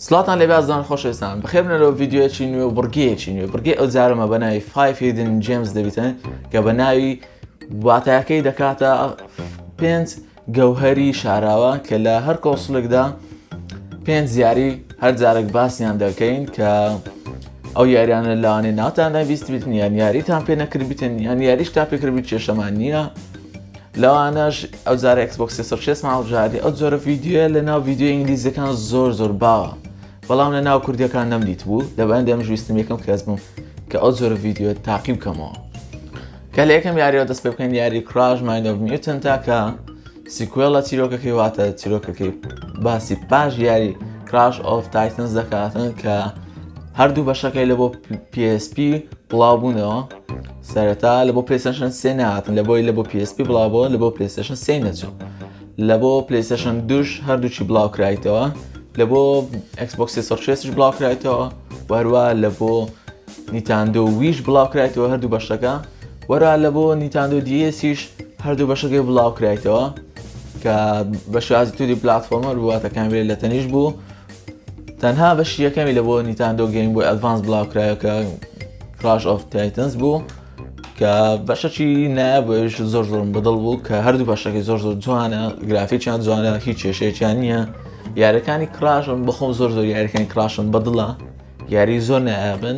سڵاتان لێ بازدان خۆشەویستان بەخێبنە لەو ڤیدیۆیەکی نوێ و بڕگەیەکی نوێ بڕگەی ئەو جارەمە بە ناوی 5 Hidden Gems دەبیتن کە بە ناوی واتایەکەی دەکاتە 5 گەوهەری شاراوە کە لە هەر کۆسڵێکدا 5 یاری هەر جارێک باسییان دەکەین کە ئەو یاریانە لەوانێ ناوتاندا بیست بیتن یان یاریتان پێ نەکردبیتن یان یاریشتا پێکردبیت کێشەمان نییە. لەوانەش ئەو جارە Xbox 360 ماڵژاری ئەو جۆرە ڤیدیۆە لە ناو ڤیدیۆ ئینگلیزیەکان زۆر باوە بەڵام لە ناو کوردیەکان نەمدیت بوو لەبەرەوەی دەمەویستم یەکەم کەس بووم کە ئەو جۆرە ڤیدیۆ تاقی بکەمەوە. کە لە یەکەم یاریەوە دەست پێ بکەین یاری Crash Mind of Mutant تا کە سیکوێڵە چیرۆکەکەی واتە چیرۆکەکەی باسی پاش یاری Crash of Titans دەکاتن کە هەردوو بەشەکەی لە بۆ PSP بڵاو بوونەوە سەرەتا لە بۆ PlayStation 3 نهاتن لە بۆی لە بۆ PSP بڵاوبەوە لە بۆ PlayStation 3 نەچوو لە بۆ PlayStation 2 هەردووچی بڵاو کرایتەوە لە بۆ Xbox 360 بڵاو کرایتەوە وەروە لە بۆ Nintendo Wii بڵاو کرایتەوە هەردوو بەشەکە وەرا لە بۆ Nintendo DSیش هەردوو بەشەکەی بڵاو کرایتەوە کە بە شێوازی توودی پلاتفۆرمەر بوواتە کامێرە لە تەنیش بوو. تەنها بەشی یەکەمی لە بۆ Nintendo Game Boy Advance بڵاو کرایەوە کە Crash of Titans بوو کە بەشەکی نایبش زۆر بەدڵ بوو کە هەردوو بەشەکەی زۆر جوانە گرافیکیان جوانە هیچ کێشەیەکیان نییە. یاریەکانی کراشن بەخۆم زۆر یاریەکانی کراشن بەدڵە یاری زۆر نایابن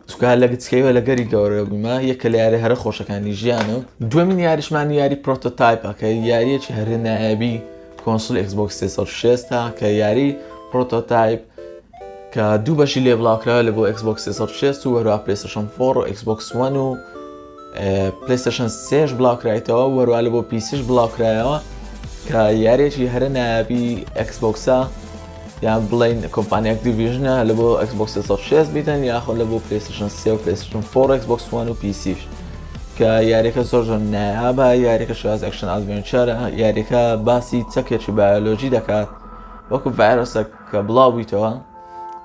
چکە لە گچکەیەوە لە گەری گەورە بوومە یەکە لە یاری هەرە خۆشەکانی ژیانم. دووەمین یاریشمان یاری پرۆتۆتایپە کە یاریەکی هەرە نایابی کۆنسۆل Xbox 360 کە یاری پرۆتۆتایپ کە دوو بەشی لێ بڵاوکراوە لە بۆ Xbox 360 و وەروە PlayStation 4 و Xbox One و PlayStation 3 بڵاوکرایتەوە وەروە لە بۆ پیسیش بڵاوکرایەوە کە یاریێکی هەرە نایابی Xboxە یان بڵین کۆمپانیاک دیڤیژنە لە بۆ Xbox 360 بیتن یاخۆ لە بۆ PlayStation 3 و PlayStation 4 Xbox One و پیسیش کە یاریەکە زۆر نایابە یاریەکە شواز ئەکشن ئادڤێنچەرە یاریەکە باسی چەکێکی بایۆلۆژی دەکات وەکو ڤایرۆسە کە بڵاوبیتەوە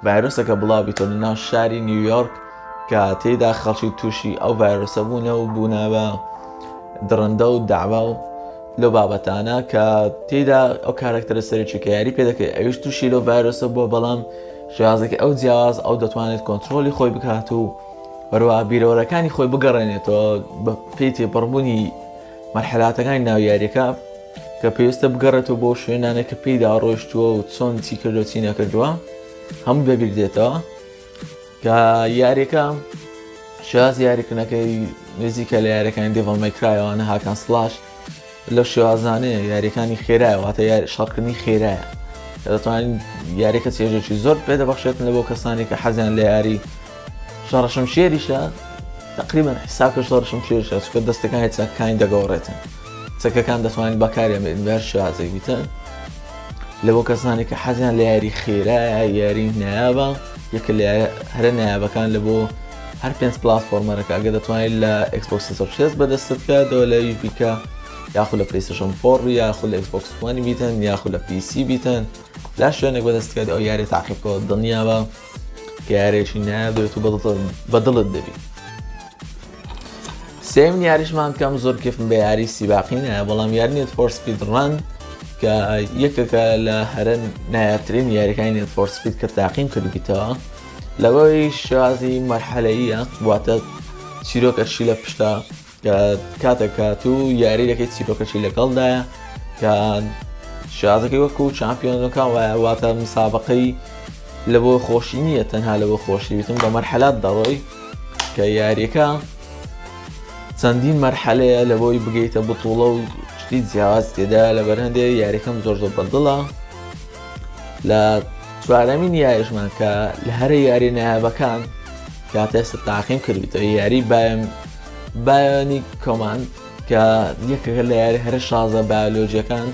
ڤایرۆسەکە بڵاوبیتەوە لە ناو شاری نیویۆرک کە تێیدا خەڵکی تووشی ئەو ڤایرۆسە بوونە و بوونە بە دڕندە و داوا و لەو بابەتانە کە تێیدا ئەو کارکتەرە سەرێکی کە یاری پێ دەکەی ئەویش تووشی لەو ڤایرۆسە بووە بەڵام شێوازێکی ئەو جیاواز ئەو دەتوانێت کۆنتترۆلی خۆی بکات و وەروە بیرەوەرەکانی خۆی بگەڕێنێتەوە بە پێی تێپەڕبوونی مەرحەلاتەکانی ناو یاریەکە کە پێویستە بگەڕێتەوە بۆ شوێنانێک کە پێیدا ڕۆیشتووە و چۆن چی کردو چی نەکردووە هەموو بەبیردێتەوە کە یاریەکە شێواز یاریکردنەکەی نزیکە لە یاریەکانی دێڤڵ مەیکرایەوانە هاکان سلاش لەو شێوازانەیە یاریەکانی خێرایە واتە شەڕکردنی خێرایە کە دەتوانین یاریەکە چێژێکی زۆر پێدەبەخشێتن لە بۆ کەسانی کە حەزیان لە یاری شەڕەشەمشێریشە تقریبا حسابکە شەڕەشەمشێریشە چکە دەستەکانی چەکەکانی دەگەوڕێتن چەکەکان دەتوانین بەکاریان بێت بەر شێوازێک بیتن لە بۆ کەسانی کە حەزیان لە یاری خێرایە یاری نایابە یەکە لە هەرە نایابەکان لە بۆ هەر 5 پلاتفۆرمەرەکە ئەگە دەتوانیت لە Xbox 360 بەدەستت بکاتەوە لە بیکە یاخود لە PlayStation 4 یاخود لە Xbox One بیتن یاخود لە PC بیتن لا شوێنێک بەدەستکات ئەو یاری تاقیبکەوە دڵنیابە کە یارێکی نایابێت و بەدڵت دەبی. سێمین یاریشمان کەم زۆر کێفم بە یاری سیباقی نایە بەڵام یاری Need for Speed Run کە یەکێکە لە هەرە نایابترین یاریەکانی Need for Speed کە تاقیم کردبیتەوە لەوەی شێوازی مەرحەلەییە واتە چیرۆکەشی لە پشتە کە کاتێکات و یاری دەکەی چیرۆکەچی لەگەڵدایە کە شازەکەی وەکو چامپیۆنەکان وایە واتە مسابقەی لە بۆ خۆشی نییە تەنها لە بۆ خۆشی بیتم بە مەرحەلات دەڕۆی کە یاریەکە چەندین مەرحەلەیە لە بۆی بگەیتە بتوڵە و شتی جیاواز تێدا لەبەر هەندێک یاریەکەم زۆر بەدڵە. لە چوارەمین یاریشمان کە لە هەرە یاری نایابەکان کاتە ئێستا تاقیم کردبیتەوە یاری بایۆنی کۆماند کە یەکێکە لە یاری هەرە شازە بایۆلۆژیەکان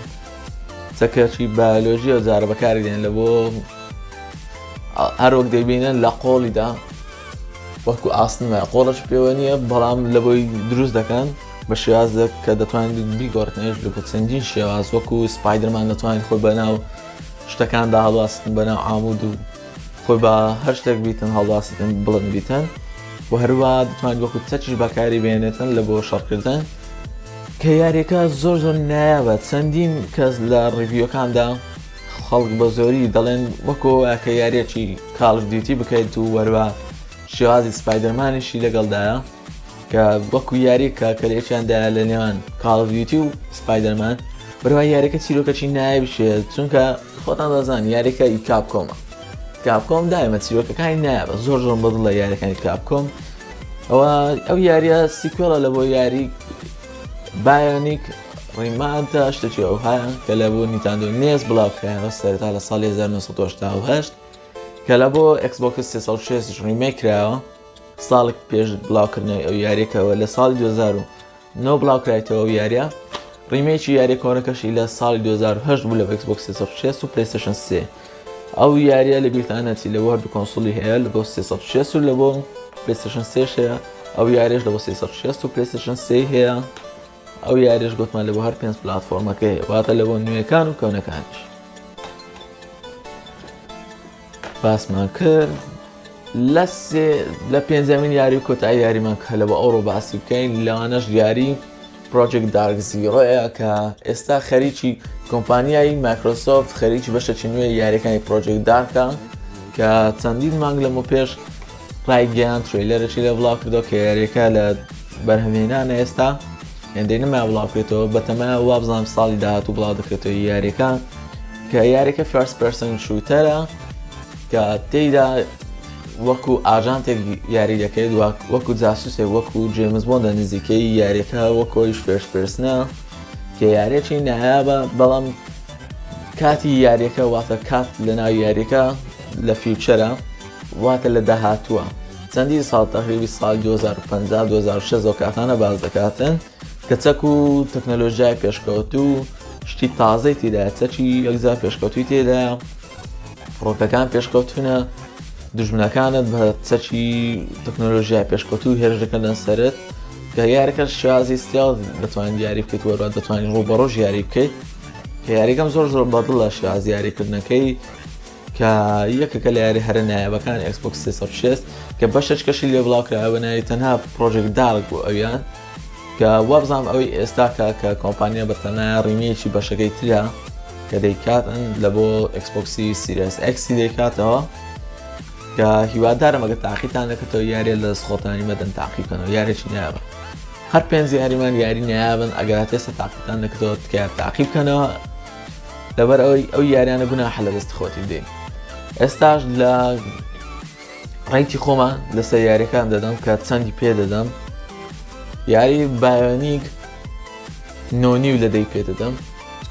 چەکەکی بایۆلۆژی و جارە بەکاری دێن لە بۆ هەر وەک دەبینن لە قۆڵیدا وەکو ئاسنمە قۆڵش پێوە نییە بەڵام لە بۆی دروست دەکەن بە شێوازە کە دەتوانین بیگۆڕێتنێش لە بۆ چەندین شێواز وەکو سپایدەرمان دەتوانین خۆی بەناو شتەکاندا هەڵواستن بەناو ئامود و خۆی بە هەر شتێک بیتن هەڵواستن بڵند بیتن و هەروە دەتوانین وەکو چەکیش بەکاری بێنێتن لە بۆ شەڕکردن کە یاریەکە زۆر نایابە چەندین کەس لە ڕیڤیۆکاندا خەڵک بە زۆری دەڵێن وەکو کە یاریەکی کاڵ ئۆف دیوتی بکەیت و وەروە شێوازی سپایدەرمانیشی لەگەڵدایە کە وەکو یاری کاکەلێکیاندایە لە نێوان کاڵ ئۆف دیوتی و سپایدەرمان بەروە یاریەکە چیرۆکەچی نایە بشێت چونکە خۆتان دەزان یاریەکە ئی کاپکۆمە کاپکۆم دایمە چیرۆکەکانی نایە زۆر بەدڵ لە یاریەکانی کاپکۆم ئەو یاریە سیکوێڵە لە بۆ یاری بایۆنیک ڕیمانتە شتێکی ئەو هەیە کە لە بۆ نیتاندۆ نێز بڵاوکرایەوە سەرەتا لە ساڵی 1988 کە لە بۆ Xbox 360 ریمێک کرایەوە ساڵێک پێش بڵاوکردنەوەی ئەو یاریەکەوە لە ساڵی 2009 بڵاوکرایەوە ئەو یاریە ریمێکی یاری کۆنەکەشی لە ساڵی 2008 بوو لە Xbox 360 و PlayStation 3 ئەو یاریە لە بیرتانەتی لە بۆ هەردوو کۆنسۆڵی هەیە لە بۆ 360 و لە بۆ PlayStation 3 هەیە ئەو یاریش لە بۆ 360 و PlayStation 3 هەیە ئەو یاریش گوتمان لە بۆ هەر پێنج پلاتفۆرمەکە هەیە واتە لە بۆ نوێیەکان و کەونەکانیش باسمان کرد لە پێنجەمین یاری و کۆتایی یاریمان کە لە بۆ ئەوڕۆ باسی بکەین لەوانەش یاری پرۆجێکت دارک زیرۆیە کە ئێستا خەریکی کۆمپانیایی مایکرۆسۆفت خەریکی بەشێکی نوێی یاریەکانی پرۆجێکت دارکە کە چەندین مانگ لەمە پێش ڕایگەیان ترێلەرێکی لە بڵاو کردەوە کە یاریەکە لە بەرهەمهێنانە ئێستا هێندەی نەما بڵاوکرێتەوە بەتەمایە وا بزانام ساڵی داهاتوو بڵاو دەکرێتەوە یاریەکە کە یاریەکە فەرست پەرسن شوتەرە کە تێیدا وەکو ئاژانتێک یاری دەکەیت وەکو جاسوسێک وەکو جێمز بۆندە نزیکەی یاریەکە وەکۆیش فێرست پێرسنە کە یاریەکی نایابە بەڵام کاتی یاریەکە واتە کات لە ناو یاریەکە لە فیوچەرە واتە لە داهاتووە چەندی ساڵ تەقریبی ساڵ 2050-2006 ئەو کاتانە باز دەکاتن کە چەک و تەکنەلۆژیای پێشکەوت و شتی تازەی تێدایە چەکی یەکجار پێشکەوتوی تێدایە فڕۆکەکان پێشکەوتونە دژمنەکانت بە چەکی تەکنۆلۆژیای پێشکەوتوو هێرش دەکەن سەرت کە یاریەکە شێوازی ستیڵ دەتوانین یاری بکەیت وەروە دەتوانین ڕووبەڕۆژ یاری بکەیت کە یاریەکەم زۆر بەدڵە شێوازی یاریکردنەکەی کە یەکێکە لە یاری هەرە نایابەکان Xbox 360 کە بەشێکەشی لێ بڵاوکرایەوە بەناوی تەنها پرۆژێکت دارک بوو ئەویان کە وا بزانم ئەوەی ئێستاکە کە کۆمپانیا بەتەنها ڕیمێکی بەشەکەی ترە کە دەیکاتن لە بۆ Xbox Series X دەیکاتەوە کە هیوادارم ئەگە تاقیتان دەکەتەوە یاریە لە دەستخۆتانی مەدەن تاقیبکەنەوە یارێکی نایابە هەر پێنج یاریمان یاری نایابن ئەگەر هەتێستا تاقیتان دەکەتەوە تکایە تاقیب بکەنەوە لەبەر ئەو یاریانە گوناحە لە دەست خۆتی بدەین ئێستاش لە ڕێکی خۆمان لەسەر یاریەکان دەدەم کە چەندی پێ دەدەم یاری بایۆنیک 9.5 لە دەی پێ دەدەم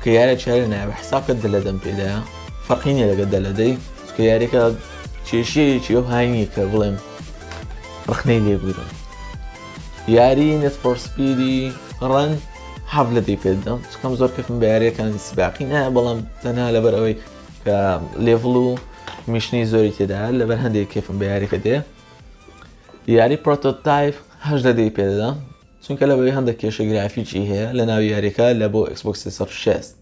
کە یارە چارە نایابە حسابکە دە لە دەم پێدایە فەرقی نییە لەگە دە لە دەی کە یاریەکە کێشەیەکی ئەو هاینی کە بڵێم ڕخنەی لێبگرم یاری نێت فۆر سپیدی ڕەن حەف لە دەی پێ دەدەم چکەم زۆر کەفم بە یاریەکانی سباقی نایە بەڵام تەنها لەبەر ئەوەی کە لێڤڵ و میشنی زۆری تێدایە لەبەر هەندێک کەفم بە یاریەکە دێ یاری پرۆتۆتایپ 8 لە دەی پێ دەدەم چونکە لەبەوەی هەندێک کێشە گرافیکی هەیە لە ناوی یاریەکە لە بۆ Xbox 360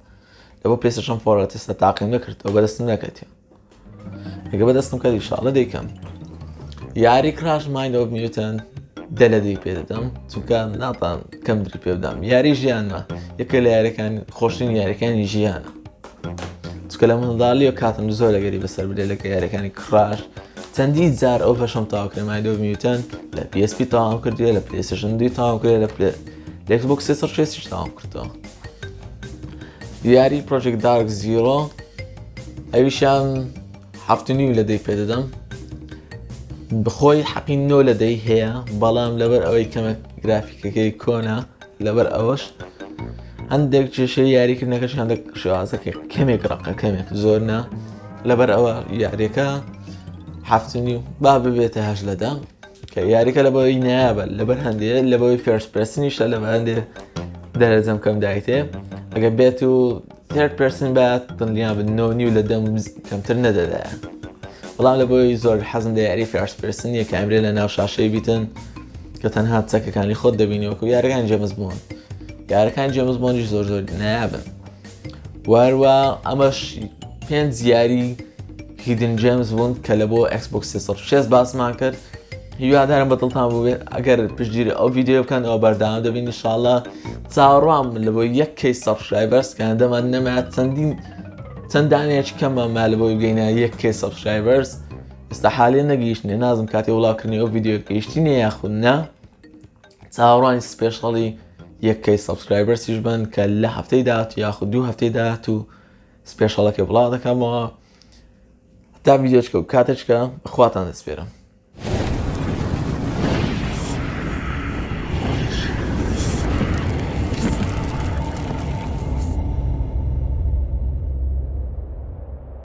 لە بۆ PlayStation 4 تێستا تاقیم نەکردەوە بەدەستم نەکەتێ ئەگە بەدەستم کە ئینشاڵڵا دەیکەم یاری کراش مایند ئۆف میوتەن دە لە دەی پێ دەدەم چونکە ناتان کەم دری پێ بدەم یاری ژیانمە یەکە لە یاریەکان خۆشترین یاریەکانی ژیانە چونکە لە منداڵیەوە کاتم زۆر لەگەری بەسەر بدێ لەکە یاریەکانی کراش چەندی جار ئەو بەشەم تاواکرێ مایند ئۆف میوتەن لە PSP تاوام کردێ لە PlayStation 2 تاوام کردێ لە Xbox 360 تاوام کردەوە یاری پرۆجێکت دارک زیرۆ ئەویشان 7.5 لە دەی پێ دەدەم بخۆی حەقی 9 لە دەی هەیە بەڵام لەبەر ئەوەی کەمە گرافیکەکەی کۆنا لەبەر ئەوەش هەندێک کێشەی یاریکردنەکەش هەندێک شێوازەکە کەمێک ڕقە کەمێک زۆر نا لەبەر ئەوە یاریەکە 7.5 با ببێتە 8 لەدا کە یاریکە لە بەوەی نایابە لەبەر هەندێک لە بەوەی فێرست پەرسنیشە لە هەندێک دەرەجەم کەم دایتێ ئەگە بێت و تێرد پەرسن بات دڵنیا بن 9.5 لە دەم کەمتر نەدەدایە بەڵام لە بۆی زۆر حەزم لە یاری فێرست پەرسنیە کە ئەمرێ لە ناو شاشەی بیتن کە تەنها چەکەکانی خۆت دەبینی وەکو یارەکانی جێمز بۆند یارەکانی جێمز بۆندیش زۆر نایابن واروە ئەمەش 5 یاری هیدن جێمز بۆند کە لە بۆ Xbox 360 باسمان کرد هیوادارم بەدڵتان بوو ئەگەر پشتگیری ئەو ڤیدیۆ بکەن ئەوە بەردەوام دەبین ئینشاڵڵا چاوەڕوام لە بۆ 1 کەی سابسکرایبەرس کە هەندەمان نەمایە چەند دانەیەکی کەمە مالبەوەی بگەینە 1K سابسکرایبەرز ئێستا حالێ نەگەیشتنێ نازم کاتی وڵاوکردنی ئەو ڤیدیۆ گەیشتینە یاخود نە چاوەڕوانی سپێشڵی 1K سابسکرایبەرسیش بن کە لە هەفتەی داهاتوو یاخود 2 هەفتەی داهاتوو سپێشڵەکە بڵاو دەکەمەوە تا ڤیدیۆچکە و کاتێچکە بەخواتان دەسپێرم.